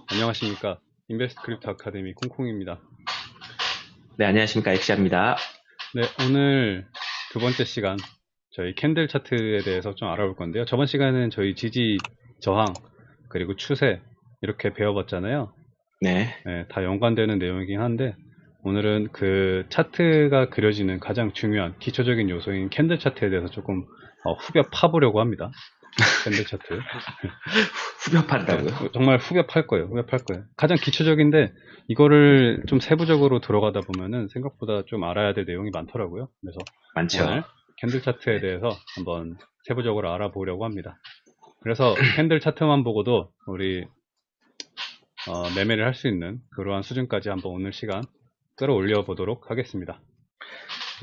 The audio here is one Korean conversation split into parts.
안녕하십니까. 인베스트 크립토 아카데미 콩콩입니다. 네, 안녕하십니까. 엑시아입니다. 네, 오늘 두 번째 시간 저희 캔들 차트에 대해서 좀 알아볼 건데요. 저번 시간에는 저희 지지, 저항, 그리고 추세 이렇게 배워봤잖아요. 네. 네, 다 연관되는 내용이긴 한데 오늘은 그 차트가 그려지는 가장 중요한 기초적인 요소인 캔들 차트에 대해서 조금 후벼 파보려고 합니다. 캔들 차트. 후벼 판다고요? 네, 정말 후벼 팔 거예요. 후벼 팔 거예요. 가장 기초적인데 이거를 좀 세부적으로 들어가다 보면은 생각보다 좀 알아야 될 내용이 많더라고요. 그래서 많죠. 오늘 캔들 차트에 대해서 한번 세부적으로 알아보려고 합니다. 그래서 캔들 차트만 보고도 우리 매매를 할 수 있는 그러한 수준까지 한번 오늘 시간 끌어올려 보도록 하겠습니다.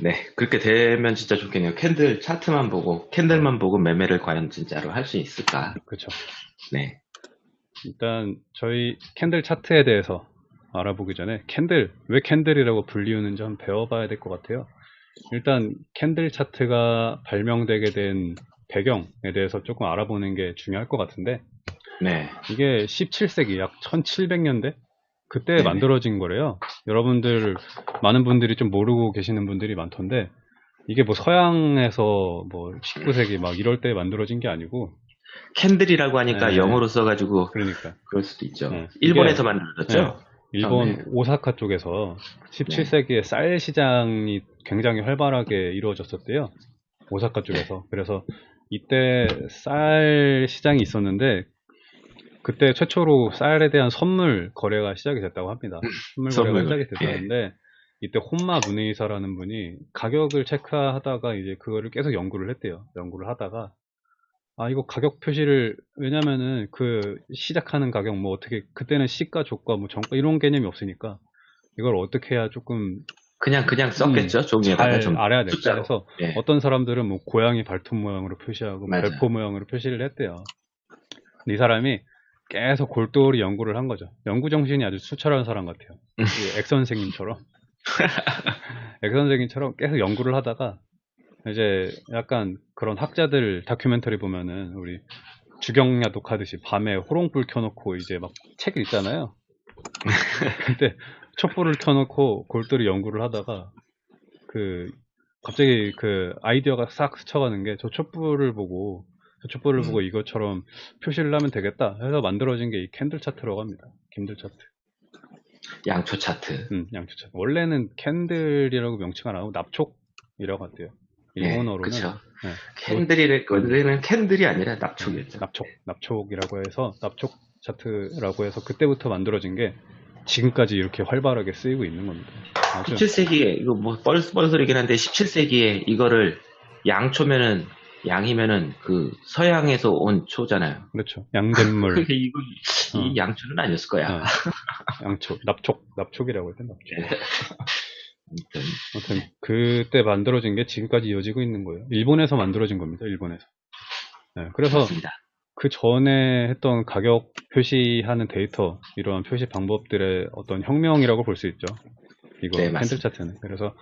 네, 그렇게 되면 진짜 좋겠네요. 캔들 차트만 보고, 캔들만 보고 매매를 과연 진짜로 할 수 있을까? 그렇죠. 네. 일단 저희 캔들 차트에 대해서 알아보기 전에 왜 캔들이라고 불리우는지 한번 배워봐야 될 것 같아요. 일단 캔들 차트가 발명되게 된 배경에 대해서 조금 알아보는 게 중요할 것 같은데, 네. 이게 17세기 약 1700년대 그때 네네. 만들어진 거래요. 여러분들 많은 분들이 좀 모르고 계시는 분들이 많던데, 이게 뭐 서양에서 뭐 19세기 막 이럴 때 만들어진 게 아니고, 캔들이라고 하니까 네, 영어로 써가지고, 그러니까 그럴 수도 있죠. 네, 일본에서 이게 만들어졌죠? 일본 처음에. 오사카 쪽에서 17세기에 쌀 시장이 굉장히 활발하게 이루어졌었대요. 오사카 쪽에서. 그래서 이때 쌀 시장이 있었는데 그때 최초로 쌀에 대한 선물 거래가 시작이 됐다고 합니다. 선물 거래가 선물. 시작이 됐었는데 이때 혼마 문의사라는 분이 가격을 체크하다가 이제 그거를 계속 연구를 했대요. 연구를 하다가 이거 가격 표시를, 왜냐면은 그 시작하는 가격 뭐 어떻게, 그때는 시가, 조가, 뭐 정가 이런 개념이 없으니까 이걸 어떻게 해야 조금 그냥 썼겠죠? 종이에다가 잘 좀 알아야 될까 숫자로. 해서 예. 어떤 사람들은 뭐 고양이 발톱 모양으로 표시하고 맞아. 별표 모양으로 표시를 했대요. 이 사람이 계속 골똘히 연구를 한 거죠. 연구 정신이 아주 수철한 사람 같아요. 이 엑 선생님처럼 엑 선생님처럼 계속 연구를 하다가 이제 약간 그런 학자들 다큐멘터리 보면은 우리 주경야독 하듯이 밤에 호롱불 켜놓고 이제 막 책 읽잖아요. 근데 촛불을 켜놓고 골똘히 연구를 하다가 갑자기 그 아이디어가 싹 스쳐가는 게 저 촛불을 보고 이것처럼 표시를 하면 되겠다 해서 만들어진 게 이 캔들 차트라고 합니다. 캔들 차트. 양초 차트. 양초 차트. 원래는 캔들이라고 명칭 안 하고 납촉이라고 하대요. 일본어로는. 그쵸. 네. 원래는 캔들이 아니라 납촉이었죠. 납촉이라고 해서 납촉 차트라고 해서 그때부터 만들어진 게 지금까지 이렇게 활발하게 쓰이고 있는 겁니다. 아주 17세기에 이거 뭐 뻘소리긴 한데 17세기에 이거를 양이면은 그 서양에서 온 초잖아요. 그렇죠. 양잿물. 그게 이 양초는 아니었을 거야. 양초, 납촉이라고 해야 되나? 네. 아무튼 그때 만들어진 게 지금까지 이어지고 있는 거예요. 일본에서 만들어진 겁니다. 일본에서. 네, 그래서 맞습니다. 그 전에 했던 가격 표시하는 데이터, 이러한 표시 방법들의 어떤 혁명이라고 볼 수 있죠. 이거 네, 캔들 맞습니다. 차트는. 그래서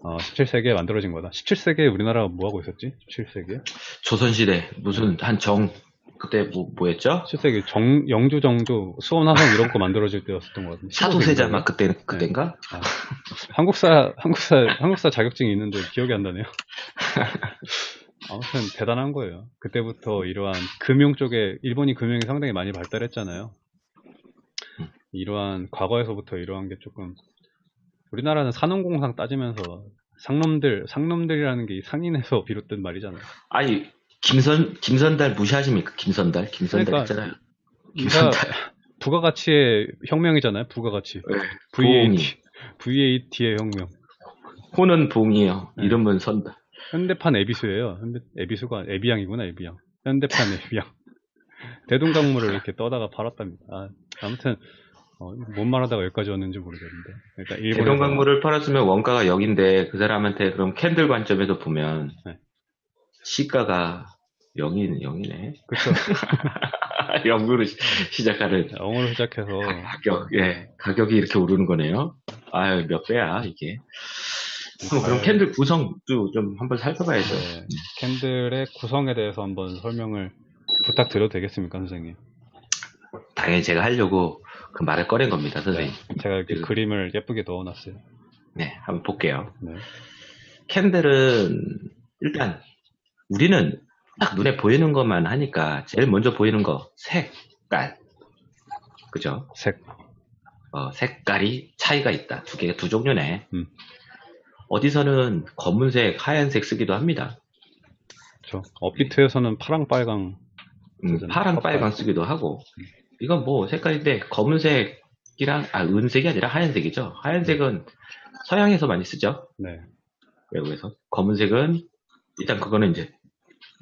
17세기에 만들어진 거다. 17세기에 우리나라가 뭐 하고 있었지? 17세기에? 조선시대 무슨 그때 뭐였죠? 17세기 영주 정조 수원 화성 이런 거 만들어질 때였었던 것 같은데. 사도세자 막 그땐가? 한국사 자격증이 있는데 기억이 안 나네요. 아무튼 대단한 거예요. 그때부터 이러한 금융 쪽에, 일본이 금융이 상당히 많이 발달했잖아요. 이러한 과거에서부터 이러한 게 조금, 우리나라는 산업공상 따지면서 상놈들이라는 게 상인에서 비롯된 말이잖아요. 아니 김선달 무시하십니까? 김선달 그러니까 있잖아요. 김선달 부가가치의 혁명이잖아요. 부가가치. 네, VAT의 혁명. 호는 봉이에요. 네. 이름은 선달. 현대판 에비수예요. 에비수가 에비양이구나. 에비양. 현대판 에비양. 대동강물을 이렇게 떠다가 팔았답니다. 아무튼 뭔 말하다가 여기까지 왔는지 모르겠는데. 그러니까 일본에서 대동강물을 팔았으면 원가가 0인데 그 사람한테 그럼 캔들 관점에서 보면 네. 시가가 0이네. 그렇죠. 0으로 시작하는 영어로 시작해서 가격이 이렇게 오르는 거네요. 아유, 몇 배야 이게. 그럼 캔들 구성도 좀 한번 살펴봐야죠. 네, 캔들의 구성에 대해서 한번 설명을 부탁드려도 되겠습니까, 선생님? 당연히 제가 하려고 그 말을 꺼낸 겁니다, 선생님. 제가 이렇게 그림을 예쁘게 넣어놨어요. 네, 한번 볼게요. 네. 캔들은 일단 우리는 딱 눈에 보이는 것만 하니까 제일 먼저 보이는 거 색깔, 그죠? 색깔이 차이가 있다. 두 종류네. 어디서는 검은색, 하얀색 쓰기도 합니다. 그렇죠. 업비트에서는 파랑, 빨강. 파랑, 빨강 쓰기도 하고. 이건 뭐 색깔인데 검은색이랑 은색이 아니라 하얀색이죠. 하얀색은 서양에서 많이 쓰죠. 네. 외국에서. 검은색은 일단 그거는 이제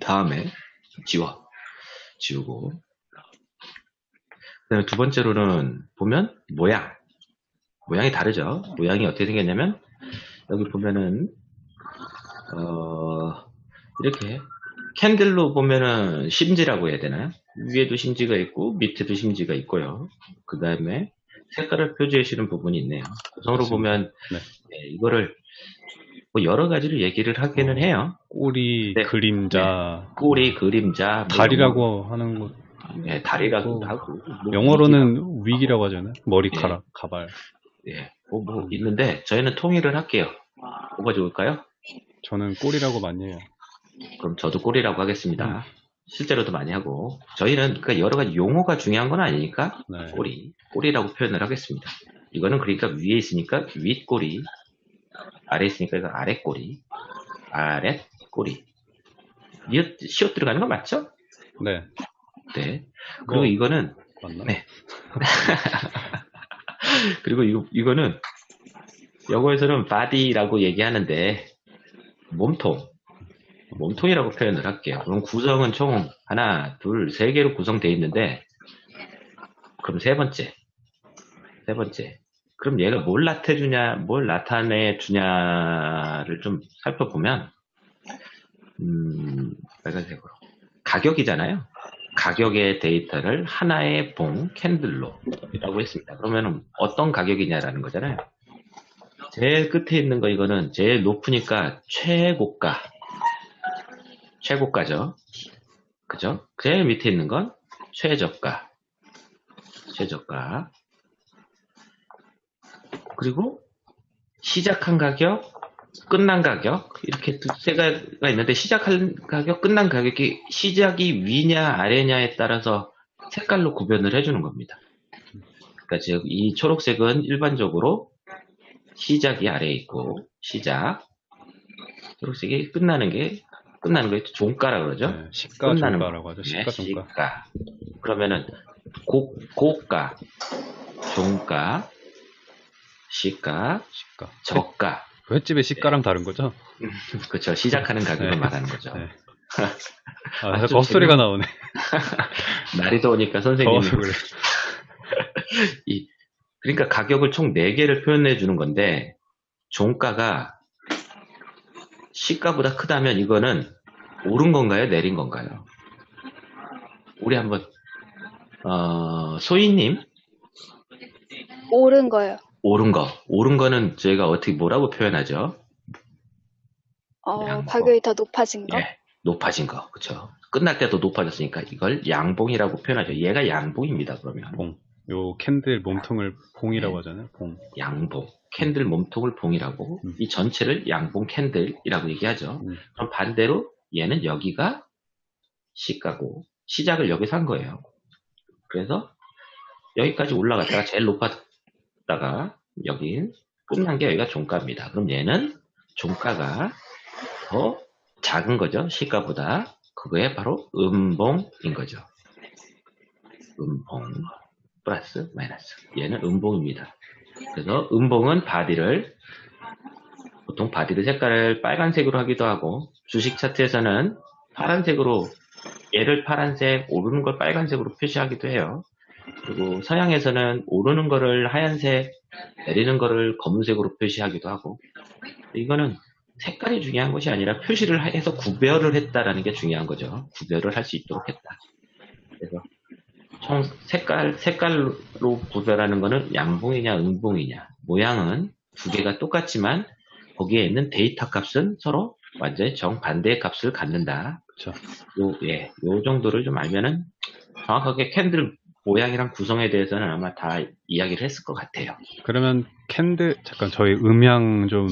다음에 지우고. 그다음에 두 번째로는 보면 모양이 다르죠. 모양이 어떻게 생겼냐면 여기 보면은 이렇게 캔들로 보면은 심지라고 해야 되나요? 위에도 심지가 있고 밑에도 심지가 있고요. 그 다음에 색깔을 표시해 주시는 부분이 있네요. 구성으로 보면 이거를 뭐 여러 가지로 얘기를 하기는 해요. 꼬리, 그림자, 꼬리, 그림자, 다리라고 하는 것. 네, 다리라고 하고. 영어로는 윅이라고 하잖아요. 머리카락, 가발. 예, 뭐 있는데 저희는 통일을 할게요. 뭐가 좋을까요? 저는 꼬리라고 많이 해요. 그럼 저도 꼬리라고 하겠습니다. 실제로도 많이 하고. 저희는 그러니까 여러 가지 용어가 중요한 건 아니니까 꼬리라고 표현을 하겠습니다. 이거는 그러니까 위에 있으니까 윗꼬리, 아래에 있으니까 이거 아랫꼬리, 아랫꼬리. 시옷 들어가는 거 맞죠? 네. 네. 그리고 이거는 맞나? 네. 그리고 이거는 영어에서는 body라고 얘기하는데 몸통이라고 표현을 할게요. 그럼 구성은 총 하나, 둘, 세 개로 구성되어 있는데 그럼 세 번째. 그럼 얘가 뭘 나타내 주냐를 좀 살펴보면 빨간색으로 가격이잖아요. 가격의 데이터를 하나의 캔들로라고 했습니다. 그러면 어떤 가격이냐라는 거잖아요. 제일 끝에 있는 거 이거는 제일 높으니까 최고가죠. 그죠? 제일 밑에 있는 건 최저가. 그리고 시작한 가격, 끝난 가격 이렇게 세 가지가 있는데 시작한 가격, 끝난 가격이 시작이 위냐 아래냐에 따라서 색깔로 구별을 해주는 겁니다. 그러니까 즉 이 초록색은 일반적으로 시작이 아래에 있고 초록색이 끝나는 게 종가라고 그러죠. 네, 시가 종가라고 하죠. 시가 종가. 시가. 그러면은 고가, 종가, 시가, 저가. 횟집의 시가랑 다른 거죠? 그렇죠. 시작하는 가격을 말하는 거죠. 네. 겉소리가 나오네. 날이 더우니까 선생님이. 그래. 그러니까 가격을 총 4개를 표현해 주는 건데 종가가 시가보다 크다면 이거는 오른 건가요? 내린 건가요? 우리 한번 소희님. 오른 거요. 오른 거는 저희가 어떻게 뭐라고 표현하죠? 가격이 더 높아진 거? 예, 높아진 거. 그렇죠. 끝날 때도 높아졌으니까 이걸 양봉이라고 표현하죠. 얘가 양봉입니다. 그러면. 요 캔들 몸통을 봉이라고 하잖아요. 봉. 양봉. 캔들 몸통을 봉이라고 이 전체를 양봉 캔들이라고 얘기하죠. 그럼 반대로 얘는 여기가 시가고 시작을 여기서 한 거예요. 그래서 여기까지 올라갔다가 제일 높았다가 여기 끝난 게 여기가 종가입니다. 그럼 얘는 종가가 더 작은 거죠. 시가보다. 그거에 바로 음봉인 거죠. 음봉 플러스 마이너스. 얘는 음봉입니다. 그래서 음봉은 보통 바디를 색깔을 빨간색으로 하기도 하고 주식 차트에서는 파란색으로 얘를 파란색, 오르는 걸 빨간색으로 표시하기도 해요. 그리고 서양에서는 오르는 거를 하얀색, 내리는 거를 검은색으로 표시하기도 하고 이거는 색깔이 중요한 것이 아니라 표시를 해서 구별을 했다라는 게 중요한 거죠. 구별을 할 수 있도록 했다. 그래서 총 색깔로 구별하는 거는 양봉이냐 음봉이냐 모양은 두 개가 똑같지만 거기에 있는 데이터 값은 서로 완전히 정반대의 값을 갖는다. 그렇죠. 요 정도를 좀 알면은 정확하게 캔들 모양이랑 구성에 대해서는 아마 다 이야기를 했을 것 같아요. 그러면 캔들, 잠깐 저희 음향 좀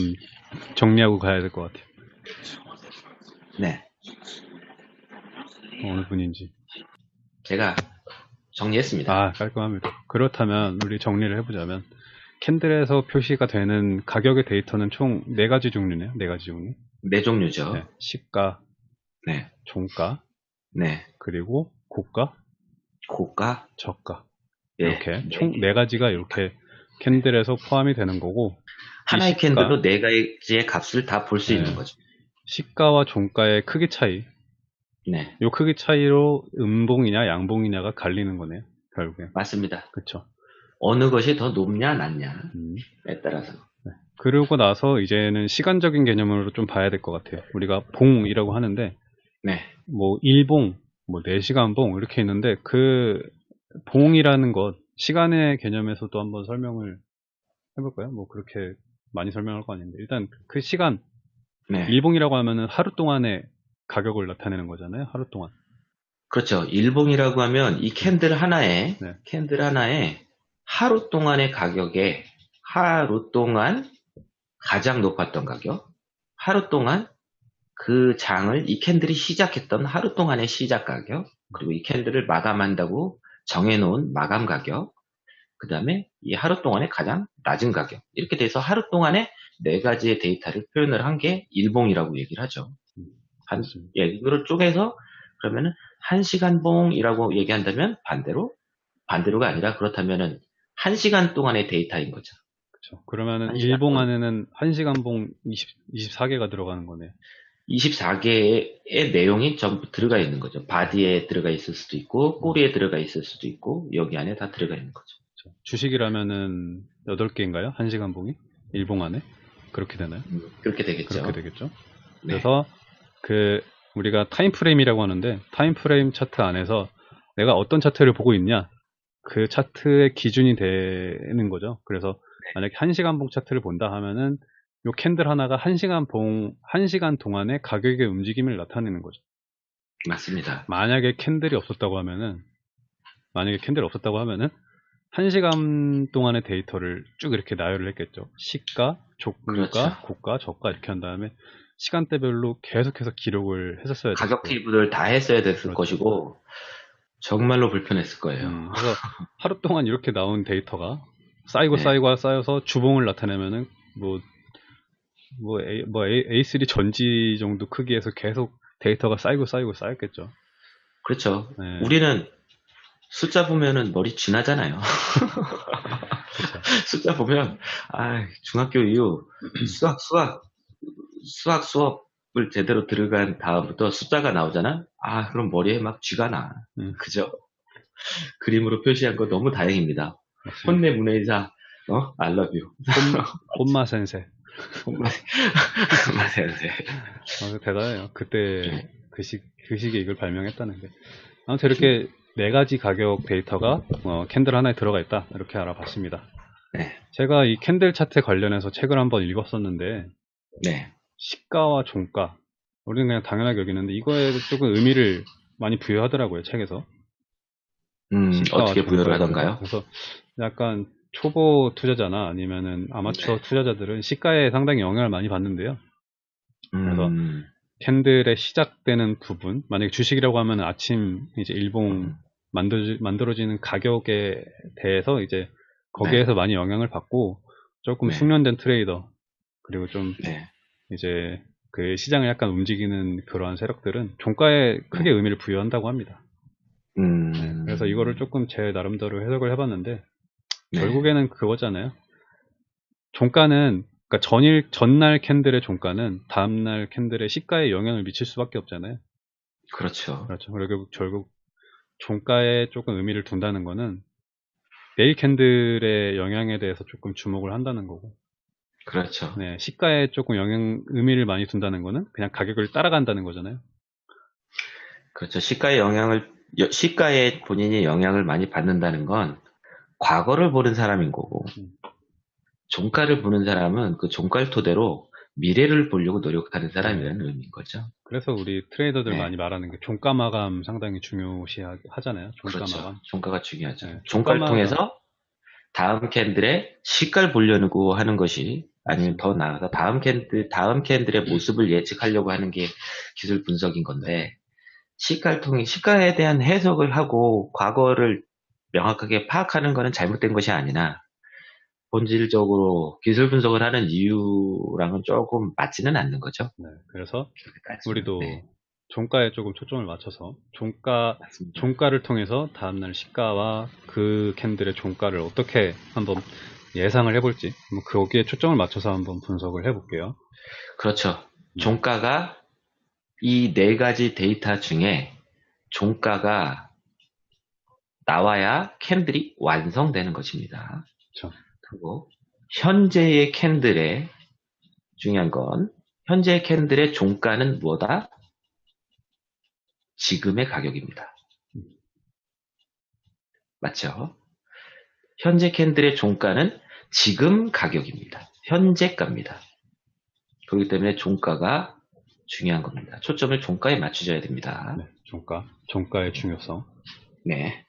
정리하고 가야 될 것 같아요. 네. 어느 분인지. 제가 정리했습니다. 아, 깔끔합니다. 그렇다면 우리 정리를 해보자면 캔들에서 표시가 되는 가격의 데이터는 총 4가지 종류네요. 4가지 종류. 네 종류죠. 네, 시가, 네. 종가, 네. 그리고 고가, 고가, 저가. 예. 이렇게 총 4가지가 이렇게 캔들에서 포함이 되는 거고, 하나의 시가, 캔들로 4가지의 값을 다 볼 수 네. 있는 거죠. 시가와 종가의 크기 차이, 네. 요 크기 차이로 음봉이냐 양봉이냐가 갈리는 거네요. 결국에. 맞습니다. 그쵸. 어느 것이 더 높냐 낮냐에 따라서. 그러고 나서 이제는 시간적인 개념으로 좀 봐야 될 것 같아요. 우리가 봉이라고 하는데, 네. 뭐 1봉, 뭐 4시간 봉 이렇게 있는데, 그 봉이라는 것, 시간의 개념에서도 한번 설명을 해볼까요? 뭐 그렇게 많이 설명할 거 아닌데, 일단 그 시간, 네. 1봉이라고 하면은 하루 동안의 가격을 나타내는 거잖아요. 하루 동안. 그렇죠. 일봉이라고 하면 이 캔들 하나에 네. 캔들 하나에 하루 동안의 가격에 하루 동안 가장 높았던 가격, 하루 동안 그 장을 이 캔들이 시작했던 하루 동안의 시작 가격, 그리고 이 캔들을 마감한다고 정해놓은 마감 가격, 그 다음에 이 하루 동안의 가장 낮은 가격, 이렇게 돼서 하루 동안에 4가지의 데이터를 표현을 한 게 일봉이라고 얘기를 하죠. 예, 이거를 쪼개서 그러면은 1시간 봉이라고 얘기한다면 반대로가 아니라 그렇다면은 1시간 동안의 데이터인 거죠. 그렇죠. 그러면은 1시간 1봉 안에는 1시간 봉 24개가 들어가는 거네요. 24개의 내용이 전부 들어가 있는 거죠. 바디에 들어가 있을 수도 있고, 꼬리에 들어가 있을 수도 있고, 여기 안에 다 들어가 있는 거죠. 그렇죠. 주식이라면은 8개인가요? 1시간 봉이? 1봉 안에? 그렇게 되나요? 그렇게 되겠죠. 그렇게 되겠죠. 네. 그래서 우리가 타임프레임이라고 하는데, 타임프레임 차트 안에서 내가 어떤 차트를 보고 있냐, 그 차트의 기준이 되는 거죠. 그래서 만약에 1시간 봉 차트를 본다 하면은 요 캔들 하나가 1시간 동안의 가격의 움직임을 나타내는 거죠. 맞습니다. 만약에 캔들이 없었다고 하면은 1시간 동안의 데이터를 쭉 이렇게 나열을 했겠죠. 시가, 종가, 그렇죠. 고가, 저가 이렇게 한 다음에 시간대별로 계속해서 기록을 했었어야 됐어요. 가격 테이블을 다 했어야 됐을 그렇죠. 것이고 정말로 불편했을 거예요. 그래서 하루 동안 이렇게 나온 데이터가 쌓이고 네. 쌓여서 주봉을 나타내면은 A3 전지 정도 크기에서 계속 데이터가 쌓이고 쌓였겠죠. 그렇죠. 네. 우리는 숫자 보면은 머리 쥐나잖아요. 그렇죠. 숫자 보면 중학교 이후 수학 수업을 제대로 들어간 다음부터 숫자가 나오잖아. 그럼 머리에 막 쥐가 나. 그죠? 그림으로 표시한 거 너무 다행입니다. 혼내 문해이사 I love you. 혼마 센세. 혼마 센세. 대단해요. 그때 그 시기에 이걸 발명했다는 게. 아무튼 이렇게 4가지 가격 데이터가 캔들 하나에 들어가 있다. 이렇게 알아봤습니다. 네. 제가 이 캔들 차트 관련해서 책을 한번 읽었었는데, 네. 시가와 종가, 우리는 그냥 당연하게 여기는데 이거에 조금 의미를 많이 부여하더라고요, 책에서. 어떻게 부여를 하던가요? 그래서 약간 초보 투자자나 아니면은 아마추어 투자자들은 시가에 상당히 영향을 많이 받는데요. 그래서 캔들의 시작되는 부분, 만약에 주식이라고 하면 아침 이제 일봉 만들어지는 가격에 대해서 이제 거기에서 많이 영향을 받고, 조금 숙련된 트레이더, 그리고 좀 이제 그 시장을 약간 움직이는 그러한 세력들은 종가에 크게 의미를 부여한다고 합니다. 그래서 이거를 조금 제 나름대로 해석을 해봤는데, 결국에는 그거잖아요. 종가는, 그러니까 전날 캔들의 종가는 다음날 캔들의 시가에 영향을 미칠 수밖에 없잖아요. 그렇죠. 그리고 결국 종가에 조금 의미를 둔다는 거는 내일 캔들의 영향에 대해서 조금 주목을 한다는 거고. 그렇죠. 네, 시가에 조금 의미를 많이 둔다는 거는 그냥 가격을 따라간다는 거잖아요. 그렇죠. 시가에 본인이 영향을 많이 받는다는 건 과거를 보는 사람인 거고, 종가를 보는 사람은 그 종가를 토대로 미래를 보려고 노력하는 사람이라는 의미인 거죠. 그래서 우리 트레이더들 네. 많이 말하는 게 종가 마감 상당히 중요시 하잖아요. 종가 그렇죠. 마감. 종가가 중요하죠. 네, 종가를 종가 통해서 다음 캔들의 시가를 보려고 하는 것이 아니면 맞습니다. 더 나아가서 다음 캔들의 모습을 예측하려고 하는 게 기술 분석인 건데 시가를 통해 시가에 대한 해석을 하고 과거를 명확하게 파악하는 것은 잘못된 것이 아니나 본질적으로 기술 분석을 하는 이유랑은 조금 맞지는 않는 거죠. 네, 그래서 그렇게까지는. 우리도 네, 종가에 조금 초점을 맞춰서 맞습니다. 종가를 통해서 다음날 시가와 그 캔들의 종가를 어떻게 한번 예상을 해볼지 거기에 초점을 맞춰서 한번 분석을 해볼게요. 그렇죠. 네, 종가가 이 네 가지 데이터 중에 종가가 나와야 캔들이 완성되는 것입니다. 그렇죠. 그리고 현재의 캔들의 중요한 건 현재 캔들의 종가는 뭐다? 지금의 가격입니다. 맞죠? 현재 캔들의 종가는 지금 가격입니다. 현재가입니다. 그렇기 때문에 종가가 중요한 겁니다. 초점을 종가에 맞추셔야 됩니다. 네, 종가의 중요성. 네.